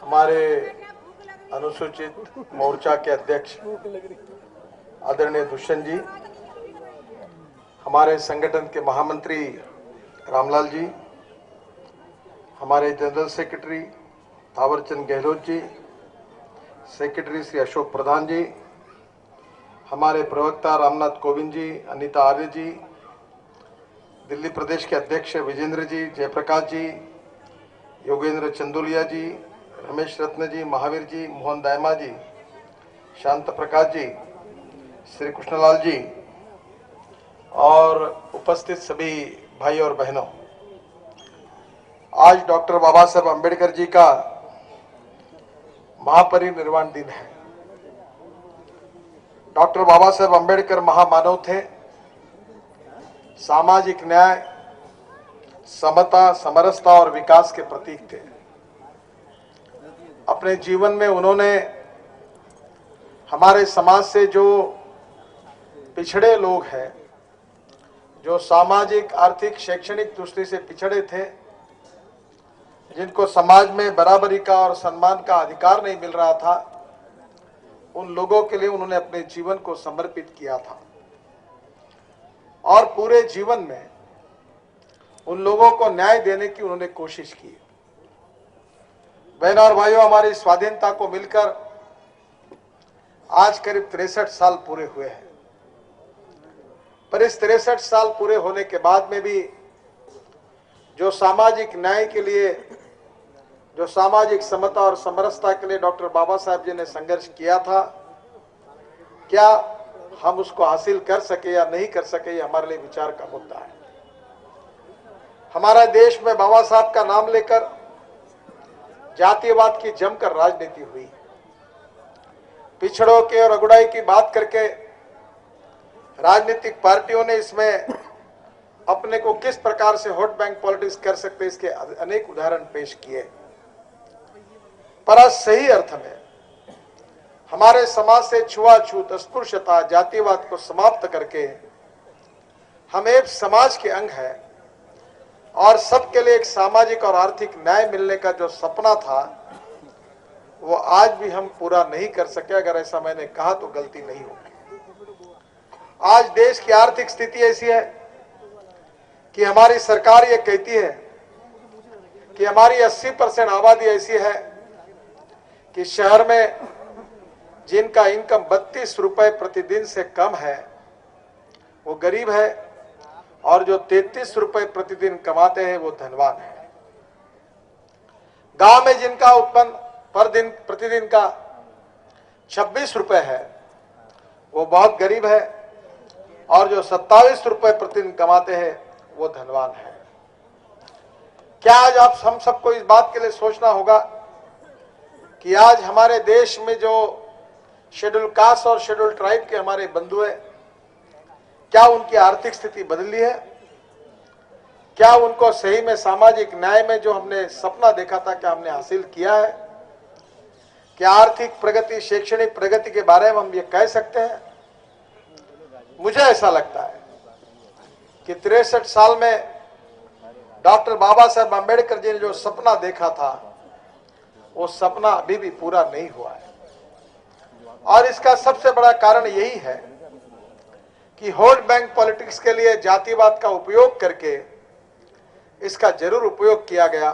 हमारे अनुसूचित मोर्चा के अध्यक्ष आदरणीय दुष्यंत जी, हमारे संगठन के महामंत्री रामलाल जी, हमारे general secretary Thawarchand Gehlot ji, secretary Shri Ashok प्रधान जी, हमारे प्रवक्ता रामनाथ कोविंद जी, अनीता आर्य जी, दिल्ली प्रदेश के अध्यक्ष विजेंद्र जी, जयप्रकाश जी, योगेंद्र चंदोलिया जी, रमेश रत्न जी, महावीर जी, मोहन दायमा जी, शांत प्रकाश जी, श्री कृष्णलाल जी और उपस्थित सभी भाई और बहनों, आज डॉक्टर बाबा साहब अम्बेडकर जी का महापरिनिर्वाण दिन है। डॉक्टर बाबा साहब अम्बेडकर महामानव थे, सामाजिक न्याय, समता, समरसता और विकास के प्रतीक थे। अपने जीवन में उन्होंने हमारे समाज से जो पिछड़े लोग हैं, जो सामाजिक, आर्थिक, शैक्षणिक दृष्टि से पिछड़े थे, जिनको समाज में बराबरी का और सम्मान का अधिकार नहीं मिल रहा था, उन लोगों के लिए उन्होंने अपने जीवन को समर्पित किया था और पूरे जीवन में उन लोगों को न्याय देने की उन्होंने कोशिश की। बहनों और भाइयों, हमारी स्वाधीनता को मिलकर आज करीब 63 साल पूरे हुए हैं, पर इस 63 साल पूरे होने के बाद में भी जो सामाजिक न्याय के लिए, जो सामाजिक समता और समरसता के लिए डॉक्टर बाबा साहब जी ने संघर्ष किया था, क्या हम उसको हासिल कर सके या नहीं कर सके, ये हमारे लिए विचार का मुद्दा है। हमारा देश में बाबा साहब का नाम लेकर जातीयवाद की जमकर राजनीति हुई, पिछड़ों के और अगुड़ाई की बात करके राजनीतिक पार्टियों ने इसमें अपने को किस प्रकार से वोट बैंक पॉलिटिक्स कर सकते, इसके अनेक उदाहरण पेश किए। पर आज सही अर्थ में हमारे समाज से छुआछूत, अस्पृश्यता, जातिवाद को समाप्त करके हम एक समाज के अंग हैं और सबके लिए एक सामाजिक और आर्थिक न्याय मिलने का जो सपना था, वो आज भी हम पूरा नहीं कर सके। अगर ऐसा मैंने कहा तो गलती नहीं होगी। आज देश की आर्थिक स्थिति ऐसी है कि हमारी सरकार ये कहती है कि हमारी 80% आबादी ऐसी है कि शहर में जिनका इनकम 32 रुपए प्रतिदिन से कम है वो गरीब है और जो 33 रुपए प्रतिदिन कमाते हैं वो धनवान है। गांव में जिनका उत्पन्न प्रतिदिन का 26 रुपए है वो बहुत गरीब है और जो 27 रुपए प्रतिदिन कमाते हैं वो धनवान है। क्या आज आप हम सबको इस बात के लिए सोचना होगा कि आज हमारे देश में जो शेड्यूल कास्ट और शेड्यूल ट्राइब के हमारे बंधु हैं, क्या उनकी आर्थिक स्थिति बदली है? क्या उनको सही में सामाजिक न्याय में जो हमने सपना देखा था, क्या हमने हासिल किया है? क्या आर्थिक प्रगति, शैक्षणिक प्रगति के बारे में हम ये कह सकते हैं? मुझे ऐसा लगता है कि 63 साल में डॉक्टर बाबा साहब अम्बेडकर जी ने जो सपना देखा था, वो सपना अभी भी पूरा नहीं हुआ है। और इसका सबसे बड़ा कारण यही है कि वोट बैंक पॉलिटिक्स के लिए जातिवाद का उपयोग करके इसका जरूर उपयोग किया गया।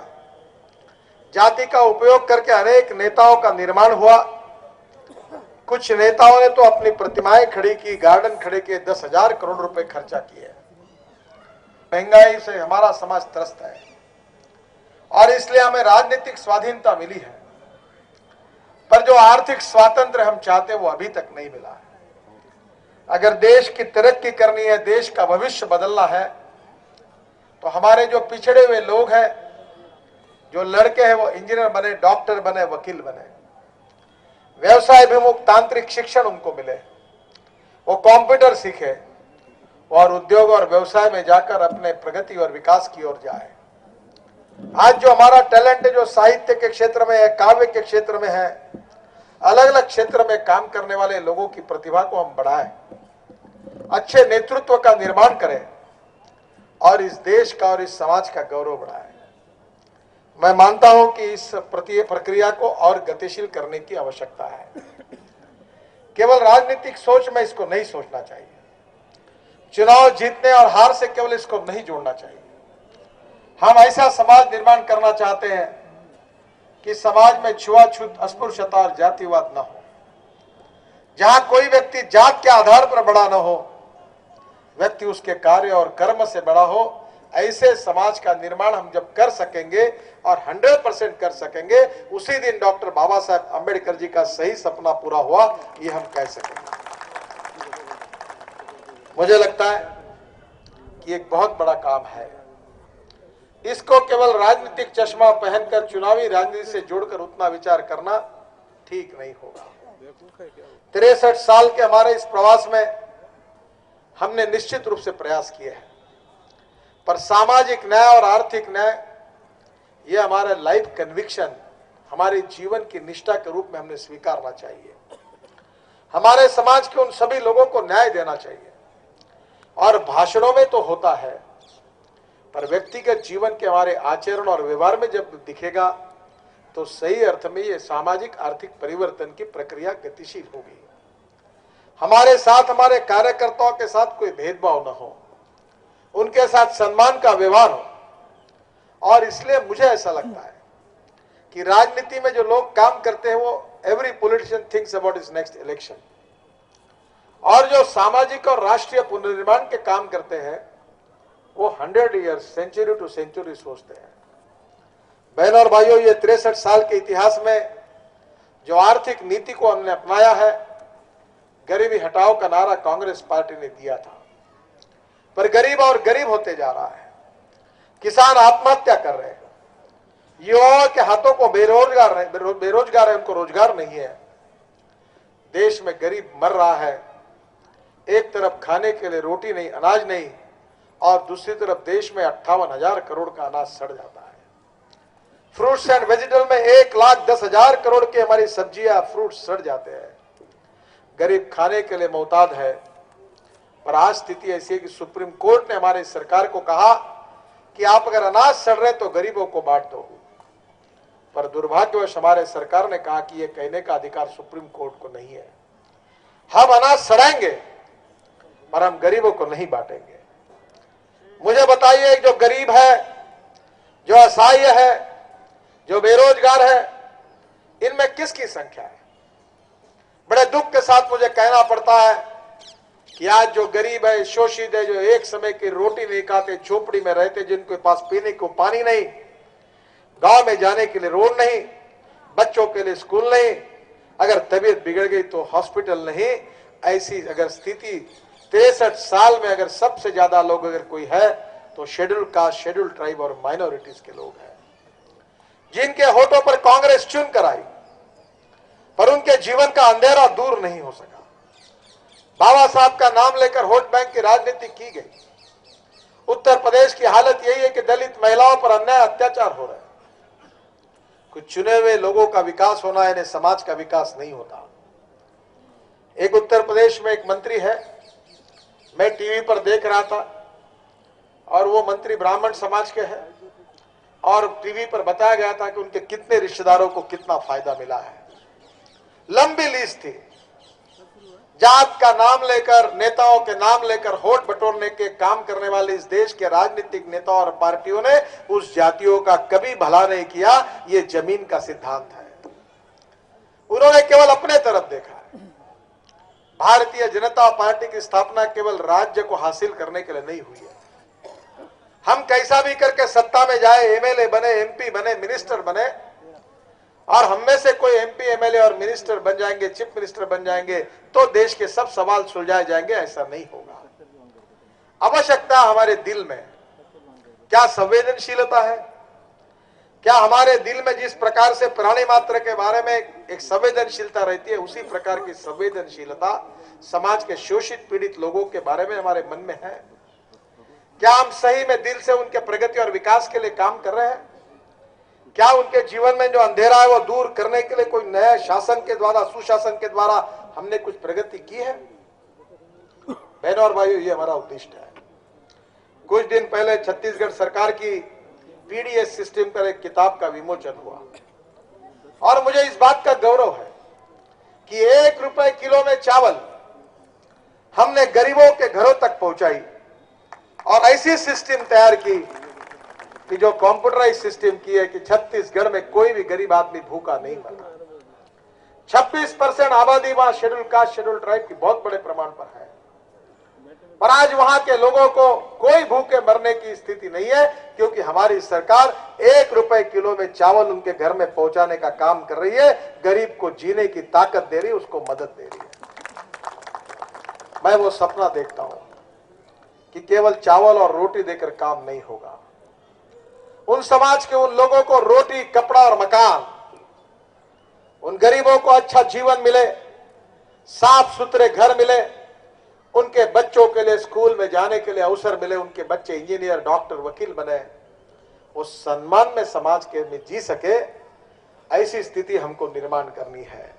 जाति का उपयोग करके अनेक नेताओं का निर्माण हुआ। कुछ नेताओं ने तो अपनी प्रतिमाएं खड़ी की, गार्डन खड़े किए, 10,000 करोड़ रुपए खर्चा किए। महंगाई से हमारा समाज त्रस्त है और इसलिए हमें राजनीतिक स्वाधीनता मिली है, पर जो आर्थिक स्वातंत्र्य हम चाहते हैं वो अभी तक नहीं मिला है। अगर देश की तरक्की करनी है, देश का भविष्य बदलना है, तो हमारे जो पिछड़े हुए लोग हैं, जो लड़के हैं, वो इंजीनियर बने, डॉक्टर बने, वकील बने, व्यवसाय अभिमुख तांत्रिक शिक्षण उनको मिले, वो कंप्यूटर सीखे और उद्योग और व्यवसाय में जाकर अपने प्रगति और विकास की ओर जाए। आज जो हमारा टैलेंट है, जो साहित्य के क्षेत्र में है, काव्य के क्षेत्र में है, अलग अलग क्षेत्र में काम करने वाले लोगों की प्रतिभा को हम बढ़ाएं, अच्छे नेतृत्व का निर्माण करें और इस देश का और इस समाज का गौरव बढ़ाएं। मैं मानता हूं कि इस प्रक्रिया को और गतिशील करने की आवश्यकता है। केवल राजनीतिक सोच में इसको नहीं सोचना चाहिए। चुनाव जीतने और हार से केवल इसको नहीं जोड़ना चाहिए। हम ऐसा समाज निर्माण करना चाहते हैं कि समाज में छुआछूत, अस्पृश्यता और जातिवाद न हो, जहां कोई व्यक्ति जात के आधार पर बड़ा न हो, व्यक्ति उसके कार्य और कर्म से बड़ा हो। ऐसे समाज का निर्माण हम जब कर सकेंगे और 100% कर सकेंगे, उसी दिन डॉक्टर बाबा साहब अंबेडकर जी का सही सपना पूरा हुआ, ये हम कह सकेंगे। मुझे लगता है कि एक बहुत बड़ा काम है। इसको केवल राजनीतिक चश्मा पहनकर चुनावी राजनीति से जोड़कर उतना विचार करना ठीक नहीं होगा। 63 साल के हमारे इस प्रवास में हमने निश्चित रूप से प्रयास किए हैं, पर सामाजिक न्याय और आर्थिक न्याय ये हमारा लाइफ कन्विक्शन, हमारे जीवन की निष्ठा के रूप में हमने स्वीकारना चाहिए। हमारे समाज के उन सभी लोगों को न्याय देना चाहिए। और भाषणों में तो होता है, पर व्यक्तिगत जीवन के हमारे आचरण और व्यवहार में जब दिखेगा तो सही अर्थ में ये सामाजिक आर्थिक परिवर्तन की प्रक्रिया गतिशील होगी। हमारे साथ, हमारे कार्यकर्ताओं के साथ कोई भेदभाव न हो, उनके साथ सम्मान का व्यवहार हो। और इसलिए मुझे ऐसा लगता है कि राजनीति में जो लोग काम करते हैं वो every politician thinks about his next election, और जो सामाजिक और राष्ट्रीय पुनर्निर्माण के काम करते हैं वो 100 ईयर्स, सेंचुरी टू सेंचुरी सोचते हैं। बहनों और भाइयों, ये 63 साल के इतिहास में जो आर्थिक नीति को हमने अपनाया है, गरीबी हटाओ का नारा कांग्रेस पार्टी ने दिया था, पर गरीब और गरीब होते जा रहा है। किसान आत्महत्या कर रहे हैं, युवाओं के हाथों को बेरोजगार है, उनको रोजगार नहीं है। देश में गरीब मर रहा है। एक तरफ खाने के लिए रोटी नहीं, अनाज नहीं, और दूसरी तरफ देश में 58,000 करोड़ का अनाज सड़ जाता है। फ्रूट्स एंड वेजिटेबल में 1,10,000 करोड़ की हमारी सब्जियां, फ्रूट्स सड़ जाते हैं। गरीब खाने के लिए मोहताज है। पर आज स्थिति ऐसी है कि सुप्रीम कोर्ट ने हमारी सरकार को कहा कि आप अगर अनाज सड़ रहे तो गरीबों को बांट दो, पर दुर्भाग्यवश हमारे सरकार ने कहा कि यह कहने का अधिकार सुप्रीम कोर्ट को नहीं है। हम अनाज सड़ाएंगे पर हम गरीबों को नहीं बांटेंगे। मुझे बताइए, जो गरीब है, जो असहाय है, जो बेरोजगार है, इनमें किसकी संख्या है? बड़े दुख के साथ मुझे कहना पड़ता है कि आज जो गरीब है, शोषित है, जो एक समय की रोटी नहीं खाते, झोपड़ी में रहते, जिनके पास पीने को पानी नहीं, गांव में जाने के लिए रोड नहीं, बच्चों के लिए स्कूल नहीं, अगर तबीयत बिगड़ गई तो हॉस्पिटल नहीं, ऐसी अगर स्थिति 63 साल में अगर सबसे ज्यादा लोग अगर कोई है तो शेड्यूल कास्ट, शेड्यूल ट्राइब और माइनॉरिटीज के लोग हैं, जिनके होठों पर कांग्रेस चुन कर आई, पर उनके जीवन का अंधेरा दूर नहीं हो सका। बाबा साहब का नाम लेकर वोट बैंक की राजनीति की गई। उत्तर प्रदेश की हालत यही है कि दलित महिलाओं पर अन्याय, अत्याचार हो रहा है। कुछ चुने हुए लोगों का विकास होना है, समाज का विकास नहीं होता। एक उत्तर प्रदेश में एक मंत्री है, मैं टीवी पर देख रहा था, और वो मंत्री ब्राह्मण समाज के हैं, और टीवी पर बताया गया था कि उनके कितने रिश्तेदारों को कितना फायदा मिला है। लंबी लिस्ट थी। जात का नाम लेकर, नेताओं के नाम लेकर वोट बटोरने के काम करने वाले इस देश के राजनीतिक नेताओं और पार्टियों ने उस जातियों का कभी भला नहीं किया। ये जमीन का सिद्धांत है। उन्होंने केवल अपने तरफ देखा है। भारतीय जनता पार्टी की स्थापना केवल राज्य को हासिल करने के लिए नहीं हुई है। हम कैसा भी करके सत्ता में जाए, एमएलए बने, एमपी बने, मिनिस्टर बने, और हम में से कोई एमपी, एमएलए और मिनिस्टर बन जाएंगे, चीफ मिनिस्टर बन जाएंगे तो देश के सब सवाल सुलझाए जाएंगे, ऐसा नहीं होगा। आवश्यकता हमारे दिल में क्या संवेदनशीलता है, क्या हमारे दिल में जिस प्रकार से प्राणी मात्र के बारे में एक संवेदनशीलता रहती है, उसी प्रकार की संवेदनशीलता समाज के शोषित पीड़ित लोगों के बारे में हमारे मन में है? क्या हम सही में दिल से उनके प्रगति और विकास के लिए काम कर रहे हैं? क्या उनके जीवन में जो अंधेरा है वो दूर करने के लिए कोई नया शासन के द्वारा, सुशासन के द्वारा हमने कुछ प्रगति की है? बहनों और भाइयों, ये हमारा उद्देश्य है। कुछ दिन पहले छत्तीसगढ़ सरकार की पीडीएस सिस्टम पर एक किताब का विमोचन हुआ और मुझे इस बात का गौरव है कि 1 रुपए किलो में चावल हमने गरीबों के घरों तक पहुंचाई और ऐसी सिस्टम तैयार की कि जो कंप्यूटराइज सिस्टम की है कि छत्तीसगढ़ में कोई भी गरीब आदमी भूखा नहीं मरा। 26% आबादी वहां शेड्यूल कास्ट शेड्यूल ट्राइब की बहुत बड़े प्रमाण पर है, पर आज वहां के लोगों को कोई भूखे मरने की स्थिति नहीं है, क्योंकि हमारी सरकार 1 रुपए किलो में चावल उनके घर में पहुंचाने का काम कर रही है, गरीब को जीने की ताकत दे रही है, उसको मदद दे रही है। मैं वो सपना देखता हूं कि केवल चावल और रोटी देकर काम नहीं होगा। उन समाज के उन लोगों को रोटी, कपड़ा और मकान, उन गरीबों को अच्छा जीवन मिले, साफ सुथरे घर मिले, उनके बच्चों के लिए स्कूल में जाने के लिए अवसर मिले, उनके बच्चे इंजीनियर, डॉक्टर, वकील बने, उस सम्मान में समाज के में जी सके, ऐसी स्थिति हमको निर्माण करनी है।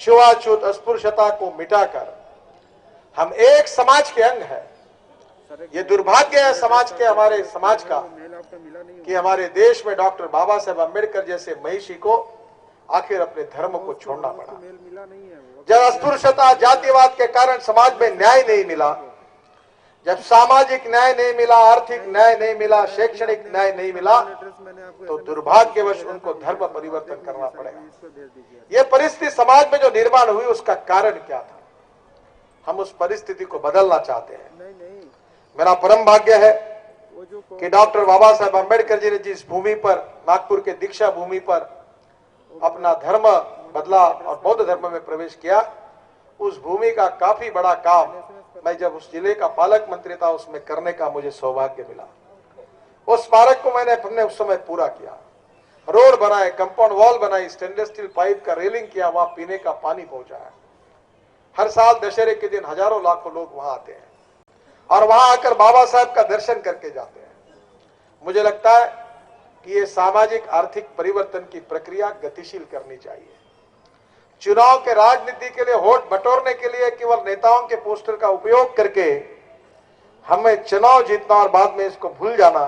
छुआछूत, अस्पृश्यता को मिटाकर हम एक समाज के अंग है। ये दुर्भाग्य है समाज के, हमारे समाज का, कि हमारे देश में डॉक्टर बाबा साहेब अम्बेडकर जैसे महिषी को आखिर अपने धर्म को छोड़ना पड़ा। जब अस्पृश्यता, जातिवाद के कारण समाज में न्याय नहीं मिला, जब सामाजिक न्याय नहीं मिला, आर्थिक न्याय नहीं मिला, शैक्षणिक न्याय नहीं मिला, तो दुर्भाग्यवश उनको धर्म परिवर्तन करना पड़ेगा। ये परिस्थिति समाज में जो निर्माण हुई, उसका कारण क्या था? हम उस परिस्थिति को बदलना चाहते हैं। मेरा परम भाग्य है कि डॉक्टर बाबा साहेब अम्बेडकर जी ने जिस भूमि पर, नागपुर के दीक्षा भूमि पर अपना धर्म बदला और बौद्ध धर्म में प्रवेश किया, उस भूमि का काफी बड़ा काम मैं जब उस जिले का पालक मंत्री था उसमें करने का मुझे सौभाग्य मिला। उस स्मारक को हमने उस समय पूरा किया, रोड बनाए, कंपाउंड वॉल बनाई, स्टेनलेस स्टील पाइप का रेलिंग किया, वहां पीने का पानी पहुंचाया। हर साल दशहरे के दिन हजारों लाखों लोग वहां आते हैं और वहां आकर बाबा साहब का दर्शन करके जाते हैं। मुझे लगता है कि ये सामाजिक आर्थिक परिवर्तन की प्रक्रिया गतिशील करनी चाहिए। चुनाव के राजनीति के लिए, वोट बटोरने के लिए केवल नेताओं के पोस्टर का उपयोग करके हमें चुनाव जीतना और बाद में इसको भूल जाना,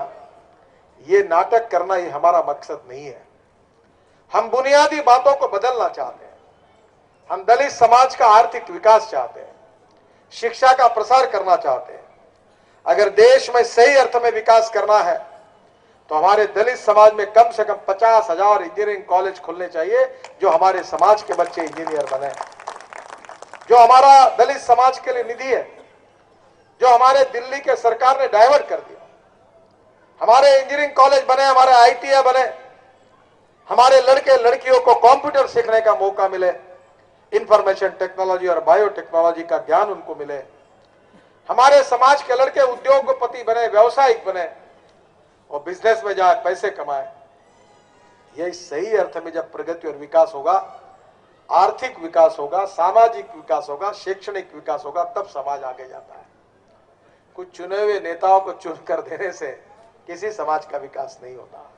ये नाटक करना, ये हमारा मकसद नहीं है। हम बुनियादी बातों को बदलना चाहते हैं। हम दलित समाज का आर्थिक विकास चाहते हैं, शिक्षा का प्रसार करना चाहते हैं। अगर देश में सही अर्थ में विकास करना है तो हमारे दलित समाज में कम से कम 50,000 इंजीनियरिंग कॉलेज खुलने चाहिए, जो हमारे समाज के बच्चे इंजीनियर बने। जो हमारा दलित समाज के लिए निधि है, जो हमारे दिल्ली के सरकार ने डाइवर्ट कर दिया, हमारे इंजीनियरिंग कॉलेज बने, हमारे आईटीआई बने, हमारे लड़के लड़कियों को कंप्यूटर सीखने का मौका मिले, इंफॉर्मेशन टेक्नोलॉजी और बायोटेक्नोलॉजी का ज्ञान उनको मिले, हमारे समाज के लड़के उद्योगपति बने, व्यवसायिक बने और बिजनेस में जाए, पैसे कमाए। यही सही अर्थ में जब प्रगति और विकास होगा, आर्थिक विकास होगा, सामाजिक विकास होगा, शैक्षणिक विकास होगा, तब समाज आगे जाता है। कुछ चुने हुए नेताओं को चुनकर देने से किसी समाज का विकास नहीं होता।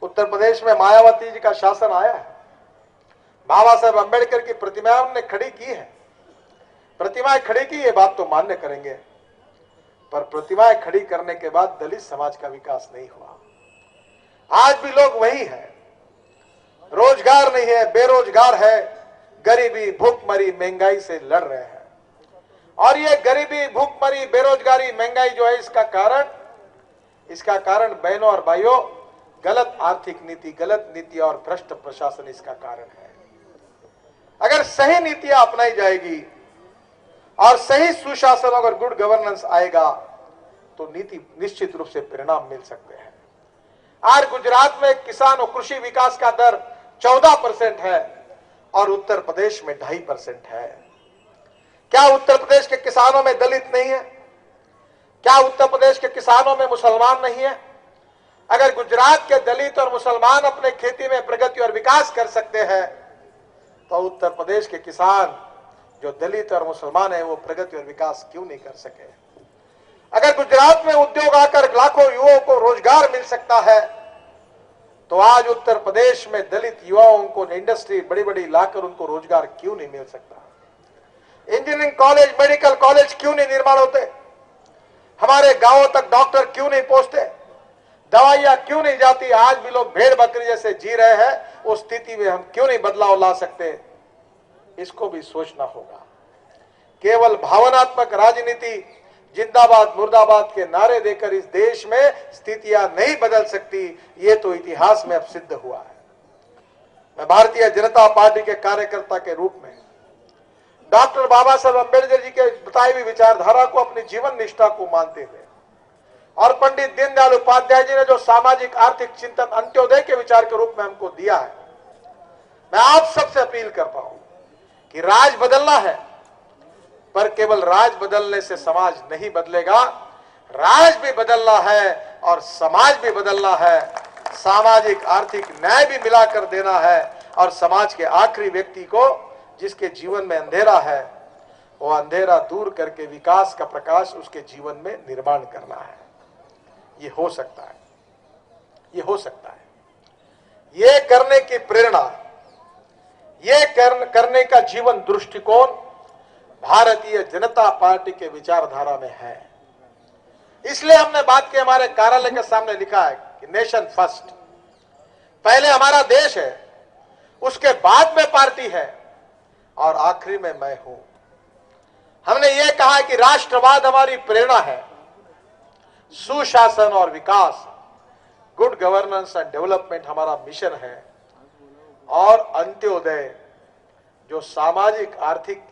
उत्तर प्रदेश में मायावती जी का शासन आया है, बाबा साहेब अम्बेडकर की प्रतिमा उन्होंने खड़ी की है, प्रतिमाएं खड़ी की, ये बात तो मान्य करेंगे, पर प्रतिमाएं खड़ी करने के बाद दलित समाज का विकास नहीं हुआ। आज भी लोग वही हैं, रोजगार नहीं है, बेरोजगार है, गरीबी, भूखमरी, महंगाई से लड़ रहे हैं। और ये गरीबी, भूखमरी, बेरोजगारी, महंगाई जो है, इसका कारण बहनों और भाइयों, गलत आर्थिक नीति, गलत नीति और भ्रष्ट प्रशासन इसका कारण है। अगर सही नीतियां अपनाई जाएगी और सही सुशासन अगर गुड गवर्नेंस आएगा तो नीति निश्चित रूप से परिणाम मिल सकते हैं। आज गुजरात में किसान और कृषि विकास का दर 14% है और उत्तर प्रदेश में 2.5% है। क्या उत्तर प्रदेश के किसानों में दलित नहीं है? क्या उत्तर प्रदेश के किसानों में मुसलमान नहीं है? अगर गुजरात के दलित और मुसलमान अपने खेती में प्रगति और विकास कर सकते हैं तो उत्तर प्रदेश के किसान जो दलित और मुसलमान है वो प्रगति और विकास क्यों नहीं कर सके? अगर गुजरात में उद्योग आकर लाखों युवाओं को रोजगार मिल सकता है तो आज उत्तर प्रदेश में दलित युवाओं को इंडस्ट्री बड़ी बड़ी लाकर उनको रोजगार क्यों नहीं मिल सकता? इंजीनियरिंग कॉलेज, मेडिकल कॉलेज क्यों नहीं निर्माण होते? हमारे गांवों तक डॉक्टर क्यों नहीं पहुंचते? दवाइयां क्यों नहीं जाती, आज भी लोग भेड़ बकरी जैसे जी रहे हैं, उस स्थिति में हम क्यों नहीं बदलाव ला सकते, इसको भी सोचना होगा। केवल भावनात्मक राजनीति, जिंदाबाद मुर्दाबाद के नारे देकर इस देश में स्थितियां नहीं बदल सकती, ये तो इतिहास में अब सिद्ध हुआ है। मैं भारतीय जनता पार्टी के कार्यकर्ता के रूप में डॉक्टर बाबा साहब अम्बेडकर जी के बताई हुई विचारधारा को अपनी जीवन निष्ठा को मानते हुए और पंडित दीनदयाल उपाध्याय जी ने जो सामाजिक आर्थिक चिंतन अंत्योदय के विचार के रूप में हमको दिया है, मैं आप सबसे अपील करता हूं कि राज बदलना है, पर केवल राज बदलने से समाज नहीं बदलेगा, राज भी बदलना है और समाज भी बदलना है। सामाजिक आर्थिक न्याय भी मिलाकर देना है और समाज के आखिरी व्यक्ति को, जिसके जीवन में अंधेरा है, वो अंधेरा दूर करके विकास का प्रकाश उसके जीवन में निर्माण करना है। ये हो सकता है, ये हो सकता है। ये करने की प्रेरणा, ये करने का जीवन दृष्टिकोण भारतीय जनता पार्टी के विचारधारा में है। इसलिए हमने बात की, हमारे कार्यालय के सामने लिखा है कि नेशन फर्स्ट, पहले हमारा देश है, उसके बाद में पार्टी है और आखिरी में मैं हूं। हमने ये कहा कि राष्ट्रवाद हमारी प्रेरणा है, सुशासन और विकास, गुड गवर्नेंस एंड डेवलपमेंट हमारा मिशन है, और अंत्योदय जो सामाजिक आर्थिक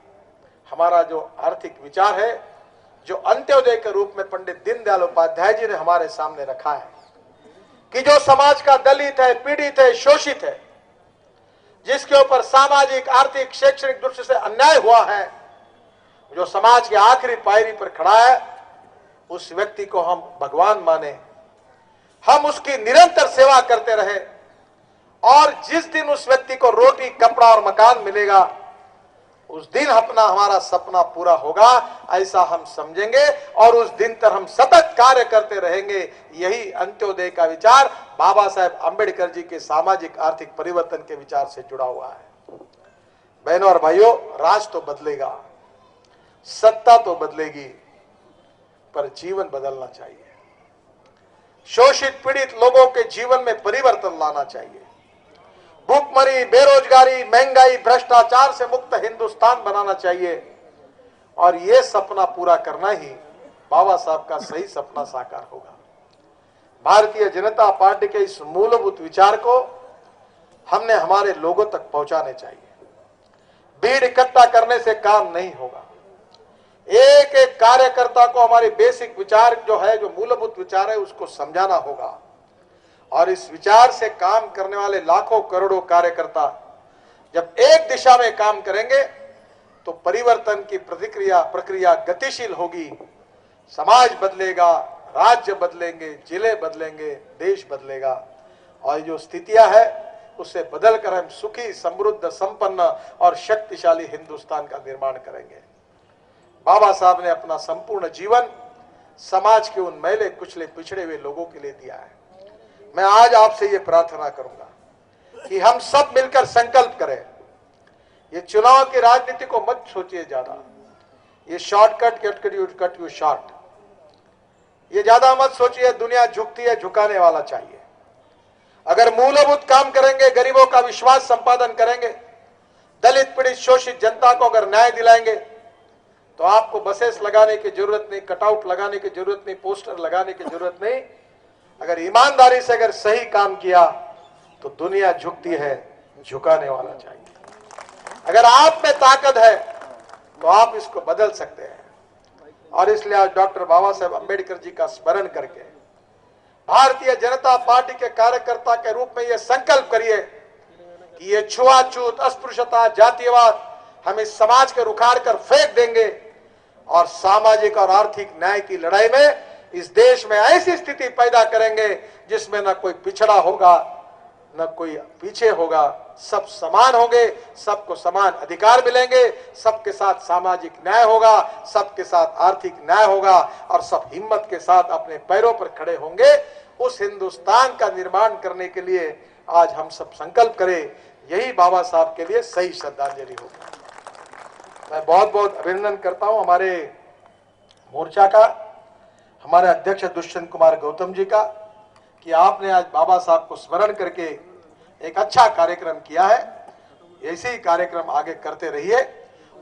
हमारा जो आर्थिक विचार है, जो अंत्योदय के रूप में पंडित दीनदयाल उपाध्याय जी ने हमारे सामने रखा है कि जो समाज का दलित है, पीड़ित है, शोषित है, जिसके ऊपर सामाजिक आर्थिक शैक्षणिक दृष्टि से अन्याय हुआ है, जो समाज के आखिरी पायरी पर खड़ा है, उस व्यक्ति को हम भगवान माने, हम उसकी निरंतर सेवा करते रहे, और जिस दिन उस व्यक्ति को रोटी कपड़ा और मकान मिलेगा, उस दिन अपना हमारा सपना पूरा होगा, ऐसा हम समझेंगे और उस दिन तक हम सतत कार्य करते रहेंगे। यही अंत्योदय का विचार बाबा साहेब अम्बेडकर जी के सामाजिक आर्थिक परिवर्तन के विचार से जुड़ा हुआ है। बहनों और भाइयों, राज तो बदलेगा, सत्ता तो बदलेगी, पर जीवन बदलना चाहिए। शोषित पीड़ित लोगों के जीवन में परिवर्तन लाना चाहिए। भूखमरी, बेरोजगारी, महंगाई, भ्रष्टाचार से मुक्त हिंदुस्तान बनाना चाहिए, और ये सपना पूरा करना ही बाबा साहब का सही सपना साकार होगा। भारतीय जनता पार्टी के इस मूलभूत विचार को हमने हमारे लोगों तक पहुंचाने चाहिए। भीड़ इकट्ठा करने से काम नहीं होगा। एक एक कार्यकर्ता को हमारे बेसिक विचार जो है, जो मूलभूत विचार है, उसको समझाना होगा, और इस विचार से काम करने वाले लाखों करोड़ों कार्यकर्ता जब एक दिशा में काम करेंगे तो परिवर्तन की प्रक्रिया गतिशील होगी, समाज बदलेगा, राज्य बदलेंगे, जिले बदलेंगे, देश बदलेगा, और जो स्थितियां है उससे बदलकर हम सुखी, समृद्ध, संपन्न और शक्तिशाली हिंदुस्तान का निर्माण करेंगे। बाबा साहब ने अपना संपूर्ण जीवन समाज के उन मैले कुचले पिछड़े हुए लोगों के लिए दिया है। मैं आज आपसे ये प्रार्थना करूंगा कि हम सब मिलकर संकल्प करें। ये चुनाव की राजनीति को मत सोचिए ज्यादा, ये शॉर्टकट कट यू शॉर्ट, ये ज्यादा मत सोचिए। दुनिया झुकती है, झुकाने वाला चाहिए। अगर मूलभूत काम करेंगे, गरीबों का विश्वास संपादन करेंगे, दलित पीड़ित शोषित जनता को अगर न्याय दिलाएंगे, तो आपको बसेस लगाने की जरूरत नहीं, कटआउट लगाने की जरूरत नहीं, पोस्टर लगाने की जरूरत नहीं। अगर ईमानदारी से अगर सही काम किया तो दुनिया झुकती है, झुकाने वाला चाहिए। अगर आप में ताकत है तो आप इसको बदल सकते हैं, और इसलिए आज डॉक्टर बाबा साहेब अम्बेडकर जी का स्मरण करके भारतीय जनता पार्टी के कार्यकर्ता के रूप में यह संकल्प करिए कि ये छुआछूत, अस्पृश्यता, जातीयवाद हम इस समाज के उखाड़ कर फेंक देंगे, और सामाजिक और आर्थिक न्याय की लड़ाई में इस देश में ऐसी स्थिति पैदा करेंगे जिसमें न कोई पिछड़ा होगा, न कोई पीछे होगा, सब समान होंगे, सबको समान अधिकार मिलेंगे, सबके साथ सामाजिक न्याय होगा, सबके साथ आर्थिक न्याय होगा, और सब हिम्मत के साथ अपने पैरों पर खड़े होंगे। उस हिंदुस्तान का निर्माण करने के लिए आज हम सब संकल्प करें, यही बाबा साहब के लिए सही श्रद्धांजलि होगी। मैं बहुत बहुत अभिनंदन करता हूं हमारे मोर्चा का, हमारे अध्यक्ष दुष्यंत कुमार गौतम जी का, कि आपने आज बाबा साहब को स्मरण करके एक अच्छा कार्यक्रम किया है। ऐसे ही कार्यक्रम आगे करते रहिए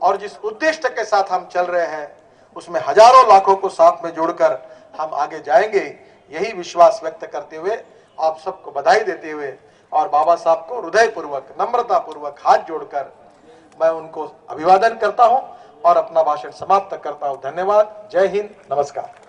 और जिस उद्देश्य के साथ हम चल रहे हैं उसमें हजारों लाखों को साथ में जोड़कर हम आगे जाएंगे, यही विश्वास व्यक्त करते हुए आप सबको बधाई देते हुए और बाबा साहब को हृदयपूर्वक नम्रता पूर्वक हाथ जोड़कर मैं उनको अभिवादन करता हूं और अपना भाषण समाप्त करता हूं। धन्यवाद। जय हिंद। नमस्कार।